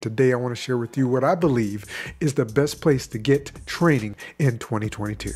Today, I want to share with you what I believe is the best place to get training in 2022.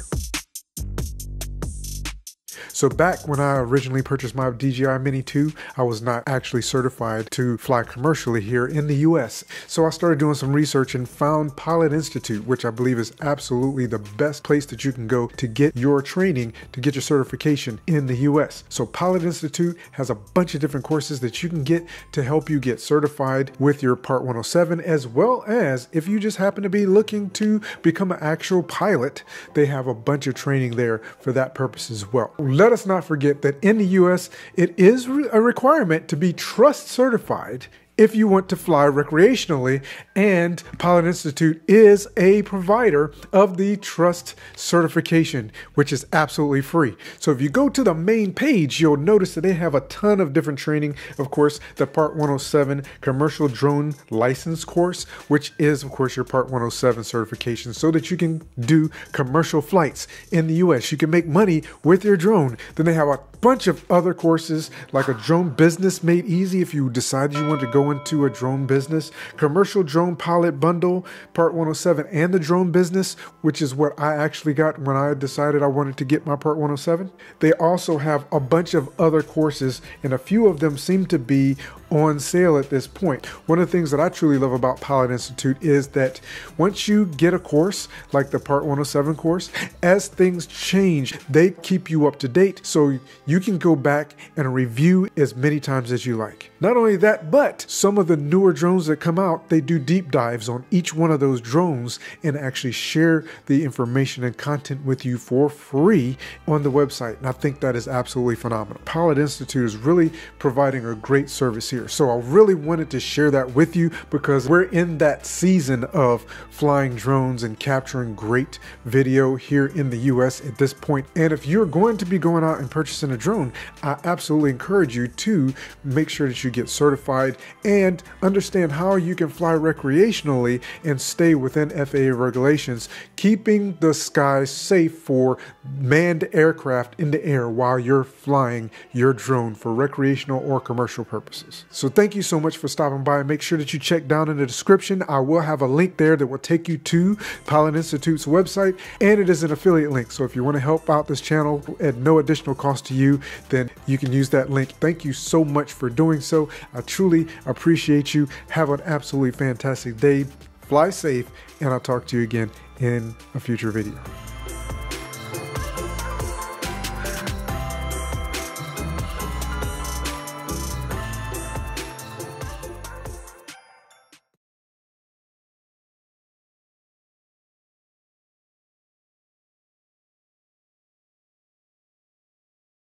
So back when I originally purchased my DJI Mini 2, I was not actually certified to fly commercially here in the US. So I started doing some research and found Pilot Institute, which I believe is absolutely the best place that you can go to get your training, to get your certification in the US. So Pilot Institute has a bunch of different courses that you can get to help you get certified with your Part 107, as well as if you just happen to be looking to become an actual pilot, they have a bunch of training there for that purpose as well. Let us not forget that in the US, it is a requirement to be trust certified if you want to fly recreationally, and Pilot Institute is a provider of the trust certification, which is absolutely free. So if you go to the main page, you'll notice that they have a ton of different training. Of course, the Part 107 Commercial Drone License course, which is, of course, your Part 107 certification so that you can do commercial flights in the US. You can make money with your drone. Then they have a bunch of other courses like a drone business made easy if you decided you want to go into a drone business, commercial drone pilot bundle, Part 107, and the drone business, which is what I actually got when I decided I wanted to get my Part 107. They also have a bunch of other courses, and a few of them seem to be on sale at this point. One of the things that I truly love about Pilot Institute is that once you get a course like the Part 107 course, as things change, they keep you up to date so you can go back and review as many times as you like. Not only that, but some of the newer drones that come out, they do deep dives on each one of those drones and actually share the information and content with you for free on the website. And I think that is absolutely phenomenal. Pilot Institute is really providing a great service here. So I really wanted to share that with you because we're in that season of flying drones and capturing great video here in the US at this point. And if you're going to be going out and purchasing a drone, I absolutely encourage you to make sure that you get certified and understand how you can fly recreationally and stay within FAA regulations, keeping the skies safe for manned aircraft in the air while you're flying your drone for recreational or commercial purposes. So thank you so much for stopping by. Make sure that you check down in the description. I will have a link there that will take you to Pilot Institute's website, and it is an affiliate link. So if you want to help out this channel at no additional cost to you, then you can use that link. Thank you so much for doing so. I truly appreciate you. Have an absolutely fantastic day. Fly safe, and I'll talk to you again in a future video.